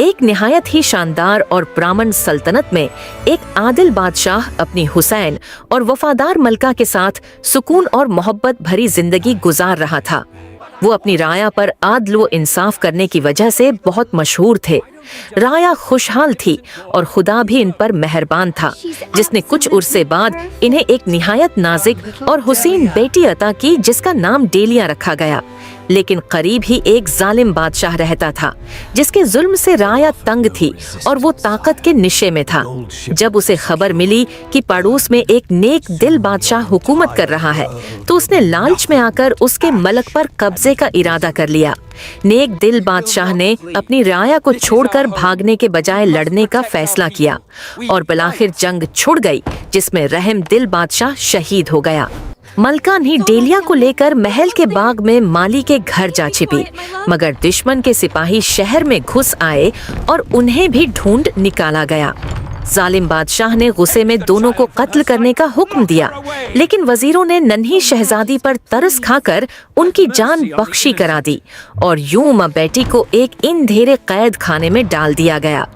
एक निहायत ही शानदार और प्रामाणिक सल्तनत में एक आदिल बादशाह अपनी हुसैन और वफादार मलका के साथ सुकून और मोहब्बत भरी जिंदगी गुजार रहा था। वो अपनी राया पर आदल व इंसाफ करने की वजह से बहुत मशहूर थे। राया खुशहाल थी और खुदा भी इन पर मेहरबान था, जिसने कुछ उर्से बाद इन्हें एक निहायत नाजिक और हुसीन बेटी अता की, जिसका नाम डेलिया रखा गया। लेकिन करीब ही एक जालिम बादशाह रहता था, जिसके जुल्म से राया तंग थी और वो ताकत के निशे में था। जब उसे खबर मिली कि पड़ोस में एक नेक दिल बादशाह हुकूमत कर रहा है, तो उसने लालच में आकर उसके मलक पर कब्जे का इरादा कर लिया। नेक दिल बादशाह ने अपनी राया को छोड़कर भागने के बजाय लड़ने का फैसला किया और बिलाखिर जंग छुड़ गई, जिसमें रहम दिल बादशाह शहीद हो गया। मलका ने डेलिया को लेकर महल के बाग में माली के घर जा छिपी, मगर दुश्मन के सिपाही शहर में घुस आए और उन्हें भी ढूंढ निकाला गया। जालिम बादशाह ने गुस्से में दोनों को कत्ल करने का हुक्म दिया, लेकिन वजीरों ने नन्ही शहजादी पर तरस खाकर उनकी जान बख्शी करा दी और यूं मां बेटी को एक अंधेरे कैद खाने में डाल दिया गया।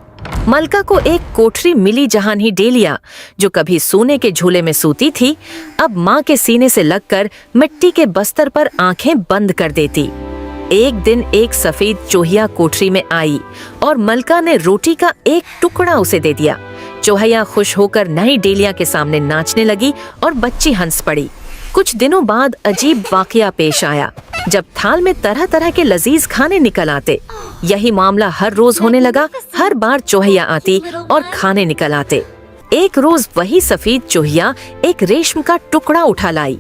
मलका को एक कोठरी मिली जहां ही डेलिया, जो कभी सोने के झूले में सोती थी, अब माँ के सीने से लगकर मिट्टी के बस्तर पर आंखें बंद कर देती। एक दिन एक सफेद चूहिया कोठरी में आई और मलका ने रोटी का एक टुकड़ा उसे दे दिया। चूहिया खुश होकर नई डेलिया के सामने नाचने लगी और बच्ची हंस पड़ी। कुछ दिनों बाद अजीब वाकया पेश आया, जब थाल में तरह तरह के लजीज खाने निकल आते। यही मामला हर रोज होने लगा। हर बार चूहिया आती और खाने निकल आते। एक रोज वही सफेद चूहिया एक रेशम का टुकड़ा उठा लाई।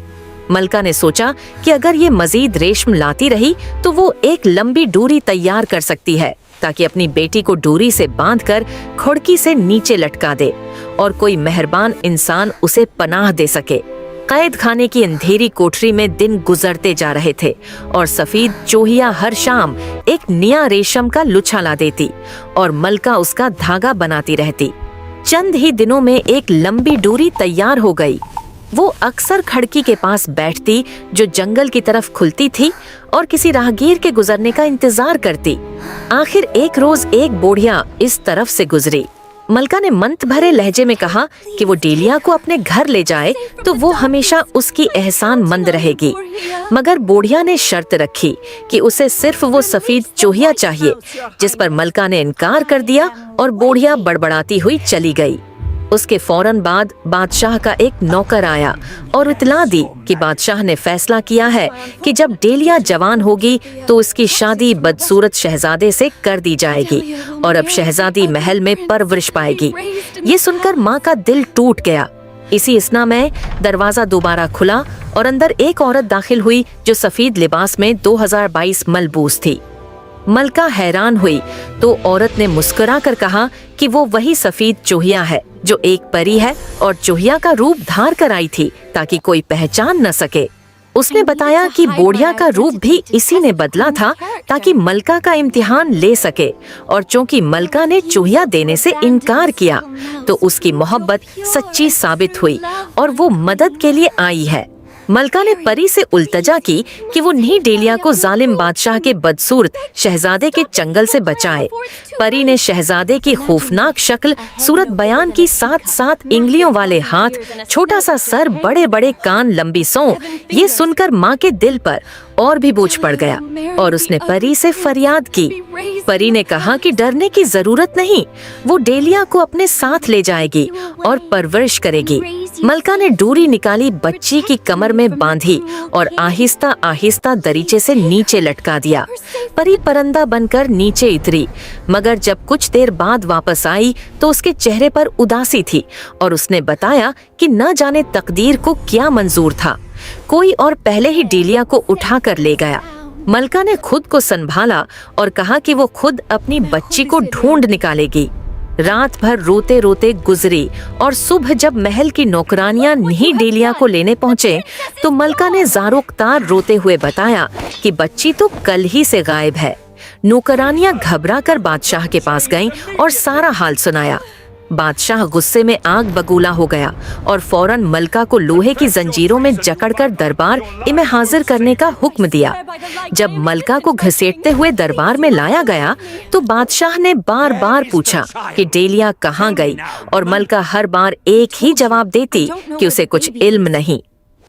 मलका ने सोचा कि अगर ये मजीद रेशम लाती रही तो वो एक लंबी डोरी तैयार कर सकती है, ताकि अपनी बेटी को डोरी से बांधकर खुड़की से नीचे लटका दे और कोई मेहरबान इंसान उसे पनाह दे सके। कैद खाने की अंधेरी कोठरी में दिन गुजरते जा रहे थे और सफेद चूहिया हर शाम एक नया रेशम का लुच्छा ला देती और मलका उसका धागा बनाती रहती। चंद ही दिनों में एक लंबी डोरी तैयार हो गई। वो अक्सर खिड़की के पास बैठती, जो जंगल की तरफ खुलती थी, और किसी राहगीर के गुजरने का इंतजार करती। आखिर एक रोज एक बोढ़िया इस तरफ से गुजरी। मलका ने मंत भरे लहजे में कहा कि वो डेलिया को अपने घर ले जाए तो वो हमेशा उसकी एहसान मंद रहेगी। मगर बोढ़िया ने शर्त रखी कि उसे सिर्फ वो सफेद चूहिया चाहिए, जिस पर मलका ने इनकार कर दिया और बोढ़िया बड़बड़ाती हुई चली गई। उसके फौरन बाद बादशाह का एक नौकर आया और इतला दी कि बादशाह ने फैसला किया है कि जब डेलिया जवान होगी तो उसकी शादी बदसूरत शहजादे से कर दी जाएगी और अब शहजादी महल में परवरिश पाएगी। ये सुनकर माँ का दिल टूट गया। इसी इसना में दरवाजा दोबारा खुला और अंदर एक औरत दाखिल हुई, जो सफेद लिबास में 2022 मलबूस थी। मलका हैरान हुई तो औरत ने मुस्कुरा कर कहा कि वो वही सफेद चूहिया है, जो एक परी है और चूहिया का रूप धार कर आई थी ताकि कोई पहचान न सके। उसने बताया कि बोढ़िया का रूप भी इसी ने बदला था ताकि मलका का इम्तिहान ले सके, और चूंकि मलका ने चूहिया देने से इनकार किया तो उसकी मोहब्बत सच्ची साबित हुई और वो मदद के लिए आई है। मलका ने परी से उल्तजा की कि वो नी डेलिया को जालिम बादशाह के बदसूरत शहजादे के चंगल से बचाए। परी ने शहजादे की खौफनाक शक्ल, सूरत बयान की, 7 इंगलियों वाले हाथ, छोटा सा सर, बड़े बड़े कान, लंबी सौं, ये सुनकर माँ के दिल पर और भी बोझ पड़ गया और उसने परी से फरियाद की। परी ने कहा कि डरने की जरूरत नहीं, वो डेलिया को अपने साथ ले जाएगी और परवरिश करेगी। मलका ने डोरी निकाली, बच्ची की कमर में बांधी और आहिस्ता आहिस्ता दरीचे से नीचे लटका दिया। परी परंदा बनकर नीचे उतरी, मगर जब कुछ देर बाद वापस आई तो उसके चेहरे पर उदासी थी और उसने बताया कि न जाने तकदीर को क्या मंजूर था, कोई और पहले ही डेलिया को उठा कर ले गया। मलका ने खुद को संभाला और कहा कि वो खुद अपनी बच्ची को ढूंढ निकालेगी। रात भर रोते रोते गुजरी और सुबह जब महल की नौकरानियां नी डेलिया को लेने पहुँचे तो मलका ने ज़ारोक्तार रोते हुए बताया कि बच्ची तो कल ही से गायब है। नौकरानियां घबरा कर बादशाह के पास गईं और सारा हाल सुनाया। बादशाह गुस्से में आग बबूला हो गया और फौरन मलका को लोहे की जंजीरों में जकड़कर दरबार में हाजिर करने का हुक्म दिया। जब मलका को घसीटते हुए दरबार में लाया गया तो बादशाह ने बार बार पूछा कि डेलिया कहाँ गई, और मलका हर बार एक ही जवाब देती कि उसे कुछ इल्म नहीं।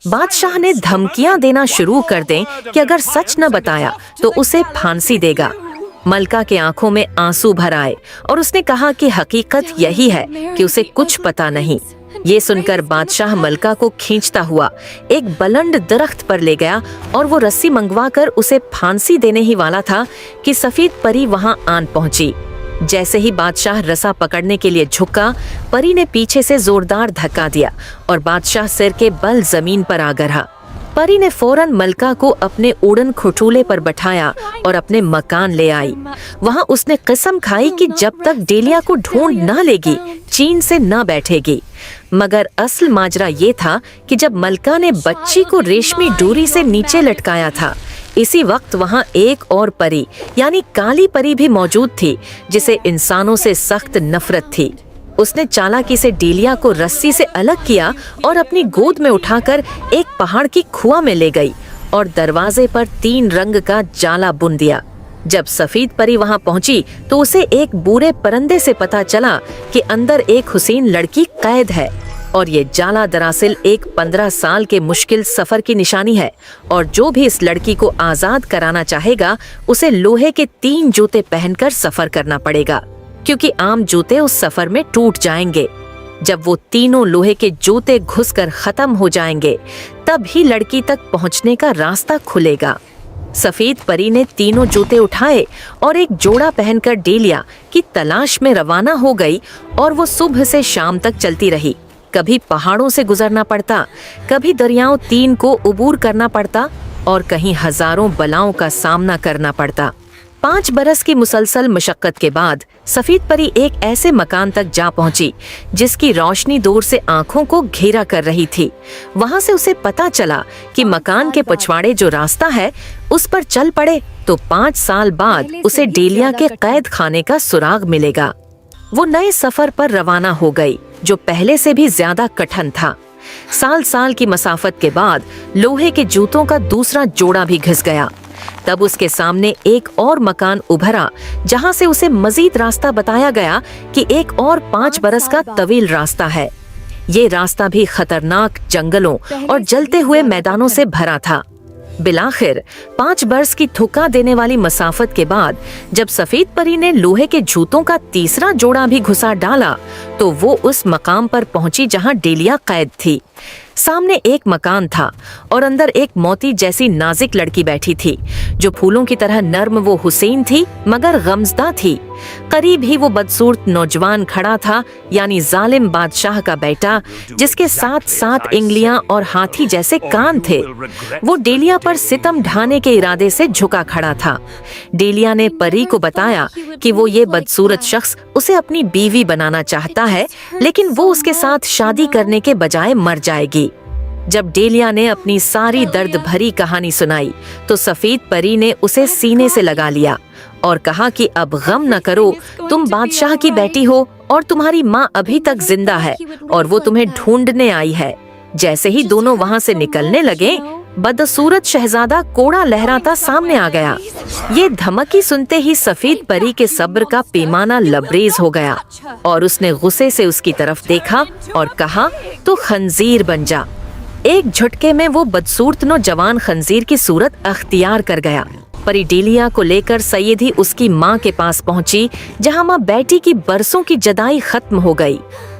बादशाह ने धमकियां देना शुरू कर दें कि अगर सच न बताया तो उसे फांसी देगा। मलका के आंखों में आंसू भर आए और उसने कहा कि हकीकत यही है कि उसे कुछ पता नहीं। ये सुनकर बादशाह मलका को खींचता हुआ एक बुलंद दरख्त पर ले गया और वो रस्सी मंगवाकर उसे फांसी देने ही वाला था कि सफेद परी वहां आन पहुंची। जैसे ही बादशाह रस्सा पकड़ने के लिए झुका, परी ने पीछे से जोरदार धक्का दिया और बादशाह सिर के बल जमीन पर आ गिरा। परी ने फौरन मलका को अपने उड़न खटोले पर बैठाया और अपने मकान ले आई। वहां उसने कसम खाई कि जब तक डेलिया को ढूंढ न लेगी चैन से न बैठेगी। मगर असल माजरा ये था कि जब मलका ने बच्ची को रेशमी डोरी से नीचे लटकाया था, इसी वक्त वहां एक और परी यानी काली परी भी मौजूद थी जिसे इंसानों से सख्त नफरत थी। उसने चालाकी से डेलिया को रस्सी से अलग किया और अपनी गोद में उठाकर एक पहाड़ की खुआ में ले गई और दरवाजे पर 3 रंग का जाला बुन दिया। जब सफेद परी वहां पहुंची तो उसे एक बूढ़े परिंदे से पता चला कि अंदर एक हुसैन लड़की कैद है और ये जाला दरअसल एक 15 साल के मुश्किल सफर की निशानी है, और जो भी इस लड़की को आजाद कराना चाहेगा उसे लोहे के 3 जूते पहनकर सफर करना पड़ेगा, क्योंकि आम जूते उस सफर में टूट जाएंगे। जब वो तीनों लोहे के जूते घुसकर खत्म हो जाएंगे तब ही लड़की तक पहुंचने का रास्ता खुलेगा। सफेद परी ने तीनों जूते उठाए और एक जोड़ा पहनकर डेलिया की तलाश में रवाना हो गई और वो सुबह से शाम तक चलती रही। कभी पहाड़ों से गुजरना पड़ता, कभी दरियाओं 3 को उबूर करना पड़ता और कहीं हजारों बलाओं का सामना करना पड़ता। 5 बरस की मुसलसल मशक्कत के बाद सफेद परी एक ऐसे मकान तक जा पहुंची जिसकी रोशनी दूर से आंखों को घेरा कर रही थी। वहां से उसे पता चला कि मकान के पिछवाड़े जो रास्ता है उस पर चल पड़े तो 5 साल बाद उसे डेलिया के कैद खाने का सुराग मिलेगा। वो नए सफर पर रवाना हो गई जो पहले से भी ज्यादा कठिन था। साल साल की मसाफत के बाद लोहे के जूतों का दूसरा जोड़ा भी घिस गया। तब उसके सामने एक और मकान उभरा जहां से उसे मजीद रास्ता बताया गया कि एक और 5 बरस का तवील रास्ता है। ये रास्ता भी खतरनाक जंगलों और जलते हुए मैदानों से भरा था। बिलाखिर 5 बरस की थुका देने वाली मसाफत के बाद जब सफेद परी ने लोहे के जूतों का तीसरा जोड़ा भी घुसा डाला तो वो उस मकाम पर पहुंची जहां डेलिया कैद थी। सामने एक मकान था और अंदर एक मोती जैसी नाजुक लड़की बैठी थी जो फूलों की तरह नर्म। वो हुसैन थी मगर गमज़दा थी। करीब ही वो बदसूरत नौजवान खड़ा था यानी जालिम बादशाह का बेटा जिसके 7 इंगलियां और हाथी जैसे कान थे। वो डेलिया पर सितम ढाने के इरादे से झुका खड़ा था। डेलिया ने परी को बताया कि वो ये बदसूरत शख्स उसे अपनी बीवी बनाना चाहता है, लेकिन वो उसके साथ शादी करने के बजाय मर जाएगी। जब डेलिया ने अपनी सारी दर्द भरी कहानी सुनाई तो सफेद परी ने उसे सीने से लगा लिया और कहा कि अब गम न करो, तुम बादशाह की बेटी हो और तुम्हारी माँ अभी तक जिंदा है और वो तुम्हें ढूंढने आई है। जैसे ही दोनों वहाँ से निकलने लगे, बदसूरत शहजादा कोड़ा लहराता सामने आ गया। ये धमकी सुनते ही सफेद परी के सब्र का पैमाना लबरेज हो गया और उसने गुस्से से उसकी तरफ देखा और कहा, तो खंजीर बन जा। एक झटके में वो बदसूरत नौजवान खंजीर की सूरत अख्तियार कर गया। परी डेलिया को लेकर सैयदी उसकी माँ के पास पहुंची जहां माँ बेटी की बरसों की जदाई खत्म हो गई।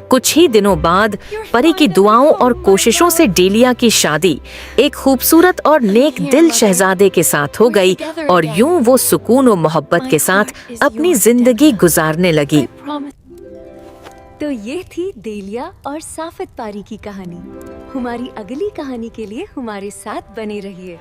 कुछ ही दिनों बाद परी की दुआओं और कोशिशों से डेलिया की शादी एक खूबसूरत और नेक दिल शहजादे के साथ हो गई और यूं वो सुकून और मोहब्बत के साथ अपनी जिंदगी गुजारने लगी। तो ये थी डेलिया और साफत पारी की कहानी। हमारी अगली कहानी के लिए हमारे साथ बने रहिए।